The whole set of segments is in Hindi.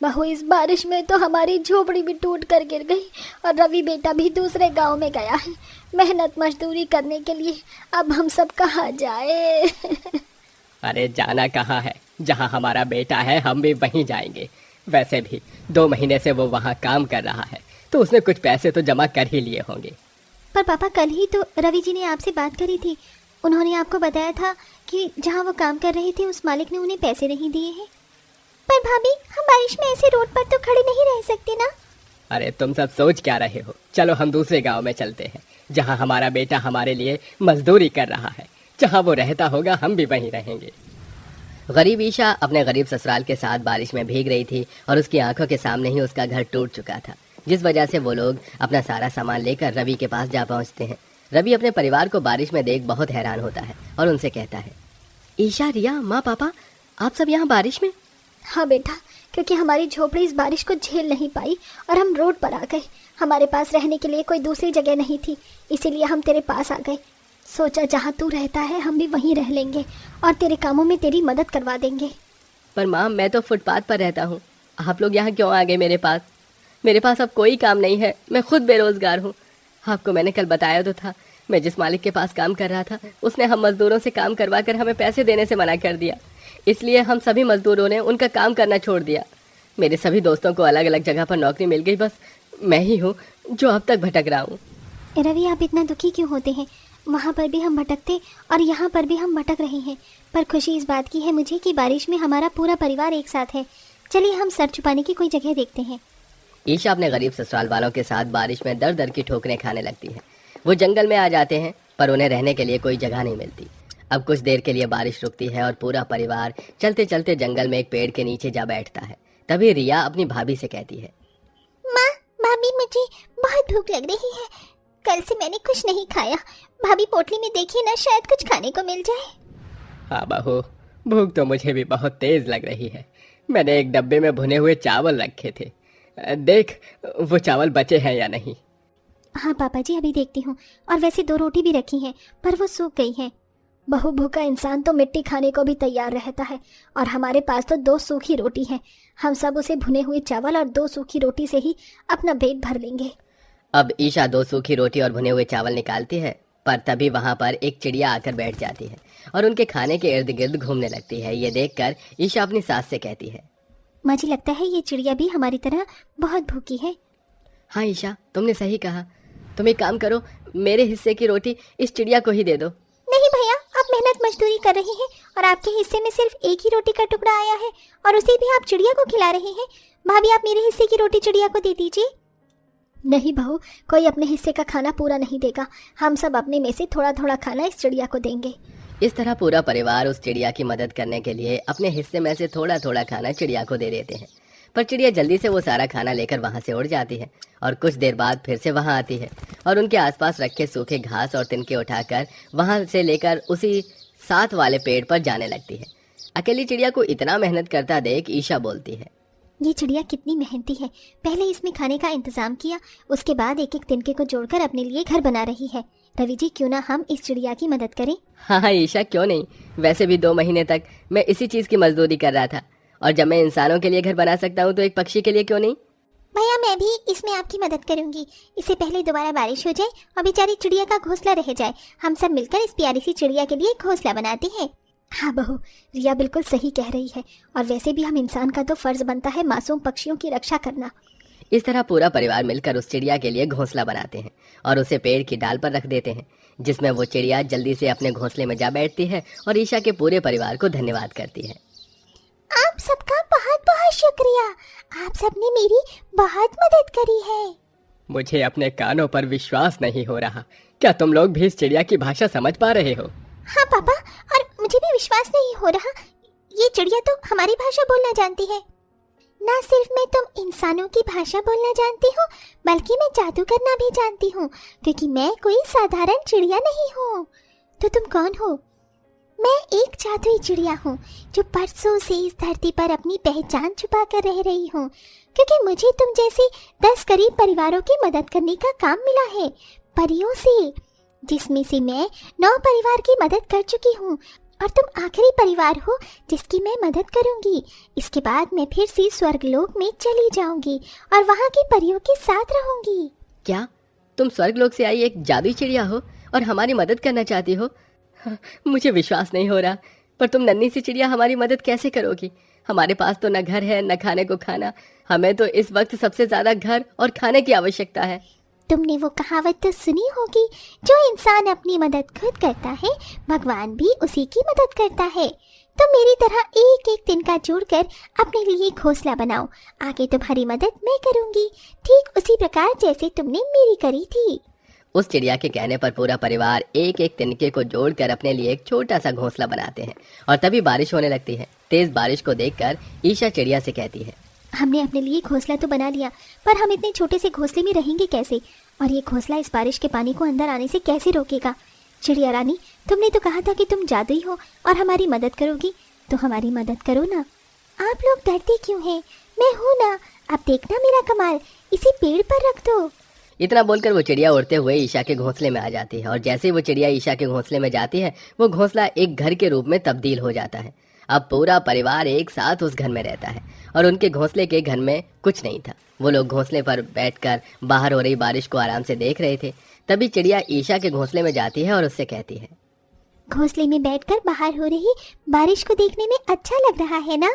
बहू, इस बारिश में तो हमारी झोपड़ी भी टूट कर गिर गई और रवि बेटा भी दूसरे गांव में गया है मेहनत मजदूरी करने के लिए। अब हम सब कहाँ जाए? अरे जाना कहाँ है, जहाँ हमारा बेटा है हम भी वहीं जाएंगे। वैसे भी 2 महीने से वो वहाँ काम कर रहा है तो उसने कुछ पैसे तो जमा कर ही लिए होंगे। पर पापा, कल ही तो रवि जी ने आपसे बात करी थी। उन्होंने आपको बताया था कि जहाँ वो काम कर रहे थे उस मालिक ने उन्हें पैसे नहीं दिए हैं। पर भाभी, हम बारिश में ऐसे रोड पर तो खड़े नहीं रह सकते ना। अरे तुम सब सोच क्या रहे हो? चलो हम दूसरे गांव में चलते हैं जहां हमारा बेटा हमारे लिए मजदूरी कर रहा है। जहां वो रहता होगा हम भी वहीं रहेंगे। गरीब ईशा अपने गरीब ससुराल के साथ बारिश में भीग रही थी और उसकी आंखों के सामने ही उसका घर टूट चुका था, जिस वजह से वो लोग अपना सारा सामान लेकर रवि के पास जा पहुंचते हैं। रवि अपने परिवार को बारिश में देख बहुत हैरान होता है और उनसे कहता है, ईशा, रिया, माँ, पापा, आप सब यहाँ बारिश में? हाँ बेटा, क्योंकि हमारी झोपड़ी इस बारिश को झेल नहीं पाई और हम रोड पर आ गए। हमारे पास रहने के लिए कोई दूसरी जगह नहीं थी, इसीलिए हम तेरे पास आ गए। सोचा जहाँ तू रहता है हम भी वहीं रह लेंगे और तेरे कामों में तेरी मदद करवा देंगे। पर माँ, मैं तो फुटपाथ पर रहता हूँ, आप लोग यहाँ क्यों आ गए मेरे पास? मेरे पास अब कोई काम नहीं है, मैं खुद बेरोजगार हूँ। आपको मैंने कल बताया तो था, मैं जिस मालिक के पास काम कर रहा था उसने हम मजदूरों से काम करवा कर हमें पैसे देने से मना कर दिया। इसलिए हम सभी मजदूरों ने उनका काम करना छोड़ दिया। मेरे सभी दोस्तों को अलग अलग जगह पर नौकरी मिल गई, बस मैं ही हूँ जो अब तक भटक रहा हूँ। रवि, आप इतना दुखी क्यों होते हैं? वहाँ पर भी हम भटकते और यहाँ पर भी हम भटक रहे हैं, पर खुशी इस बात की है मुझे कि बारिश में हमारा पूरा परिवार एक साथ है। चलिए हम सर छुपाने की कोई जगह देखते हैं। ईशा अपने गरीब ससुराल वालों के साथ बारिश में दर दर की ठोकरें खाने लगती है। वो जंगल में आ जाते हैं पर उन्हें रहने के लिए कोई जगह नहीं मिलती। अब कुछ देर के लिए बारिश रुकती है और पूरा परिवार चलते चलते जंगल में एक पेड़ के नीचे जा बैठता है। तभी रिया अपनी भाभी से कहती है, माँ, भाभी, मुझे बहुत भूख लग रही है। कल से मैंने कुछ नहीं खाया। भाभी, पोटली में देखिए ना, शायद कुछ खाने को मिल जाए। हाँ बहू, भूख तो मुझे भी बहुत तेज लग रही है। मैंने एक डब्बे में भुने हुए चावल रखे थे, देख वो चावल बचे हैं या नहीं। हाँ पापा जी, अभी देखती हूँ। और वैसे 2 रोटी भी रखी हैं पर वो सूख गई हैं। बहु भूखा इंसान तो मिट्टी खाने को भी तैयार रहता है और हमारे पास तो 2 सूखी रोटी हैं। हम सब उसे भुने हुए चावल और 2 सूखी रोटी से ही अपना पेट भर लेंगे। अब ईशा 2 सूखी रोटी और भुने हुए चावल निकालती है, पर तभी वहाँ पर एक चिड़िया आकर बैठ जाती है और उनके खाने के इर्द गिर्द घूमने लगती है। ये देखकर ईशा अपनी सास से कहती है, मुझे लगता है ये चिड़िया भी हमारी तरह बहुत भूखी है। हाँ ईशा, तुमने सही कहा। तुम एक काम करो, मेरे हिस्से की रोटी इस चिड़िया को ही दे दो। नहीं भैया, आप मेहनत मजदूरी कर रहे हैं और आपके हिस्से में सिर्फ एक ही रोटी का टुकड़ा आया है और उसे भी आप चिड़िया को खिला रहे हैं। भाभी, आप मेरे हिस्से की रोटी चिड़िया को दे दीजिए। नहीं बहू, कोई अपने हिस्से का खाना पूरा नहीं देगा। हम सब अपने में से थोड़ा थोड़ा खाना इस चिड़िया को देंगे। इस तरह पूरा परिवार उस चिड़िया की मदद करने के लिए अपने हिस्से में से थोड़ा थोड़ा खाना चिड़िया को दे देते हैं। पर चिड़िया जल्दी से वो सारा खाना लेकर वहाँ से उड़ जाती है और कुछ देर बाद फिर से वहाँ आती है और उनके आसपास रखे सूखे घास और तिनके उठाकर वहाँ से लेकर उसी साथ वाले पेड़ पर जाने लगती है। अकेली चिड़िया को इतना मेहनत करता देख ईशा बोलती है, ये चिड़िया कितनी मेहनती है। पहले इसमें खाने का इंतजाम किया, उसके बाद एक एक तिनके को जोड़कर अपने लिए घर बना रही है। रवि जी, क्यों ना हम इस चिड़िया की मदद करें? हाँ ईशा, क्यों नहीं। वैसे भी 2 महीने तक मैं इसी चीज़ की मजदूरी कर रहा था और जब मैं इंसानों के लिए घर बना सकता हूँ तो एक पक्षी के लिए क्यों नहीं। भैया, मैं भी इसमें आपकी मदद करूंगी। इससे पहले दोबारा बारिश हो जाए और बेचारी चिड़िया का घोंसला रह जाए। हम सब मिलकर इस प्यारी सी चिड़िया के लिए घोंसला बनाते हैं। हाँ बहू, रिया बिल्कुल सही कह रही है और वैसे भी हम इंसान का तो फर्ज बनता है मासूम पक्षियों की रक्षा करना। इस तरह पूरा परिवार मिलकर उस चिड़िया के लिए घोंसला बनाते हैं और उसे पेड़ की डाल पर रख देते हैं, जिसमें वो चिड़िया जल्दी से अपने घोंसले में जा बैठती है और ईशा के पूरे परिवार को धन्यवाद करती है। आप सबका बहुत बहुत शुक्रिया, आप सबने मेरी बहुत मदद करी है। मुझे अपने कानों पर विश्वास नहीं हो रहा। क्या तुम लोग भी इस चिड़िया की भाषा समझ पा रहे हो? हाँ पापा, और मुझे भी विश्वास नहीं हो रहा। ये चिड़िया तो हमारी भाषा बोलना जानती है। ना सिर्फ मैं तुम इंसानों की भाषा बोलना जानती हूँ, बल्कि मैं जादू करना भी जानती हूँ, क्योंकि मैं कोई साधारण चिड़िया नहीं हूँ। तो तुम कौन हो? मैं एक जादुई चिड़िया हूँ जो परसों से इस धरती पर अपनी पहचान छुपा कर रह रही हूँ, क्योंकि मुझे तुम जैसे 10 गरीब परिवारों की मदद करने का काम मिला है परियों से, जिसमें से मैं 9 परिवार की मदद कर चुकी हूँ और तुम आखिरी परिवार हो जिसकी मैं मदद करूंगी। इसके बाद मैं फिर से स्वर्गलोक में चली जाऊंगी और वहाँ की परियों के साथ रहूंगी। क्या तुम स्वर्गलोक से आई एक जादुई चिड़िया हो और हमारी मदद करना चाहती हो? हाँ, मुझे विश्वास नहीं हो रहा। पर तुम नन्ही सी चिड़िया हमारी मदद कैसे करोगी? हमारे पास तो न घर है न खाने को खाना। हमें तो इस वक्त सबसे ज्यादा घर और खाने की आवश्यकता है। तुमने वो कहावत तो सुनी होगी, जो इंसान अपनी मदद खुद करता है भगवान भी उसी की मदद करता है। तुम मेरी तरह एक एक तिनका जोड़कर अपने लिए घोंसला बनाओ। आगे तुम्हारी मदद मैं करूंगी, ठीक उसी प्रकार जैसे तुमने मेरी करी थी। उस चिड़िया के कहने पर पूरा परिवार एक एक तिनके को जोड़कर अपने लिए एक छोटा सा घोंसला बनाते हैं और तभी बारिश होने लगती है। तेज बारिश को देखकर ईशा चिड़िया से कहती है, हमने अपने लिए घोंसला तो बना लिया, पर हम इतने छोटे से घोंसले में रहेंगे कैसे? और ये घोंसला इस बारिश के पानी को अंदर आने से कैसे रोकेगा? चिड़िया रानी, तुमने तो कहा था कि तुम जादुई हो और हमारी मदद करोगी, तो हमारी मदद करो ना। आप लोग डरते क्यों हैं? मैं हूँ ना, अब देखना मेरा कमाल, इसे पेड़ पर रख दो। इतना बोलकर वो चिड़िया उड़ते हुए ईशा के घोंसले में आ जाती है और जैसे ही वो चिड़िया ईशा के घोंसले में जाती है वो घोंसला एक घर के रूप में तब्दील हो जाता है। अब पूरा परिवार एक साथ उस घर में रहता है और उनके घोंसले के घर में कुछ नहीं था। वो लोग घोंसले पर बैठकर बाहर हो रही बारिश को आराम से देख रहे थे। तभी चिड़िया ईशा के घोंसले में जाती है और उससे कहती है, घोंसले में बैठकर बाहर हो रही बारिश को देखने में अच्छा लग रहा है ना?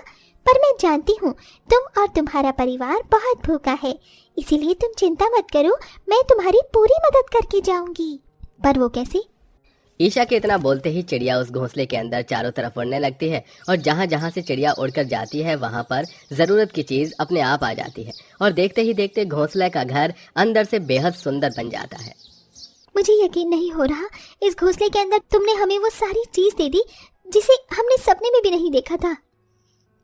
पर मैं जानती हूँ तुम और तुम्हारा परिवार बहुत भूखा है, इसीलिए तुम चिंता मत करो, मैं तुम्हारी पूरी मदद करके जाऊंगी। पर वो कैसे? ईशा के इतना बोलते ही चिड़िया उस घोंसले के अंदर चारों तरफ उड़ने लगती है और जहाँ जहाँ से चिड़िया उड़कर जाती है वहाँ पर जरूरत की चीज अपने आप आ जाती है और देखते ही देखते घोंसले का घर अंदर से बेहद सुंदर बन जाता है। मुझे यकीन नहीं हो रहा, इस घोंसले के अंदर तुमने हमें वो सारी चीज दे दी जिसे हमने सपने में भी नहीं देखा था।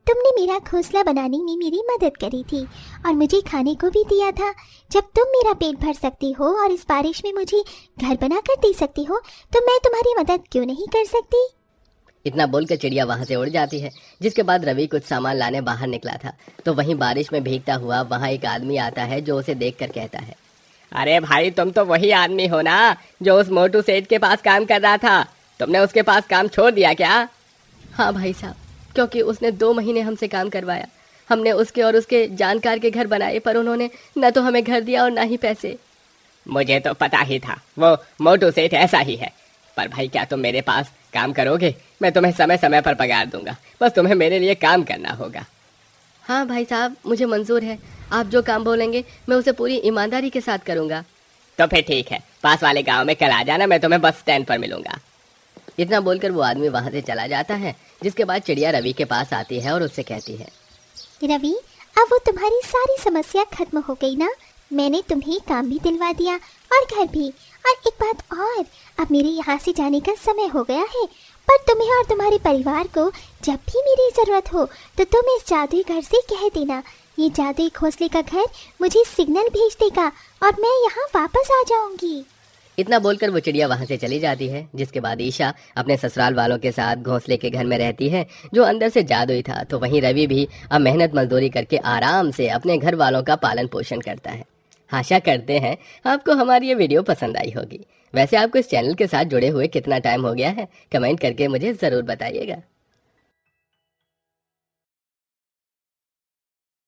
तुमने मेरा घोंसला बनाने में मेरी मदद करी थी और मुझे खाने को भी दिया था। जब तुम मेरा पेट भर सकती हो और इस बारिश में मुझे घर बना कर दे सकती हो, तो मैं तुम्हारी मदद क्यों नहीं कर सकती? इतना बोलकर चिड़िया वहां से उड़ जाती है। जिसके बाद रवि कुछ सामान लाने बाहर निकला था तो वहीं बारिश में भीगता हुआ वहां एक आदमी आता है जो उसे देखकर कहता है, अरे भाई, तुम तो वही आदमी हो ना जो उस मोटू सेठ के पास काम कर रहा था? तुमने उसके पास काम छोड़ दिया क्या? हाँ भाई साहब, क्योंकि उसने 2 महीने हमसे काम करवाया। हमने उसके और उसके जानकार के घर बनाए, पर उन्होंने न तो हमें घर दिया और ना ही पैसे। मुझे तो पता ही था वो मोटू सेठ ऐसा ही है। पर भाई, क्या तुम मेरे पास काम करोगे? मैं तुम्हें समय समय पर पगार दूंगा, बस तुम्हें मेरे लिए काम करना होगा। हाँ भाई साहब, मुझे मंजूर है। आप जो काम बोलेंगे मैं उसे पूरी ईमानदारी के साथ करूंगा। तो फिर ठीक है, पास वाले गाँव में कल आ जाना, मैं तुम्हें बस स्टैंड पर मिलूंगा। इतना बोलकर वो आदमी वहां से चला जाता है। जिसके बाद चिड़िया रवि के पास आती है और उससे कहती है, रवि, अब वो तुम्हारी सारी समस्या खत्म हो गई ना? मैंने तुम्हें काम भी दिलवा दिया और घर भी। और एक बात और, अब मेरे यहाँ से जाने का समय हो गया है, पर तुम्हें और तुम्हारे परिवार को जब भी मेरी जरूरत हो तो तुम इस जादुई घर से कह देना, ये जादुई घोंसले का घर मुझे सिग्नल भेज देगा और मैं यहाँ वापस आ जाऊंगी। इतना बोलकर वो चिड़िया वहां से चली जाती है। जिसके बाद ईशा अपने ससुराल वालों के साथ घोंसले के घर में रहती है जो अंदर से जादुई था। तो वहीं रवि भी अब मेहनत मजदूरी करके आराम से अपने घर वालों का पालन पोषण करता है। आशा करते हैं आपको हमारी ये वीडियो पसंद आई होगी। वैसे आपको इस चैनल के साथ जुड़े हुए कितना टाइम हो गया है, कमेंट करके मुझे जरूर बताइएगा।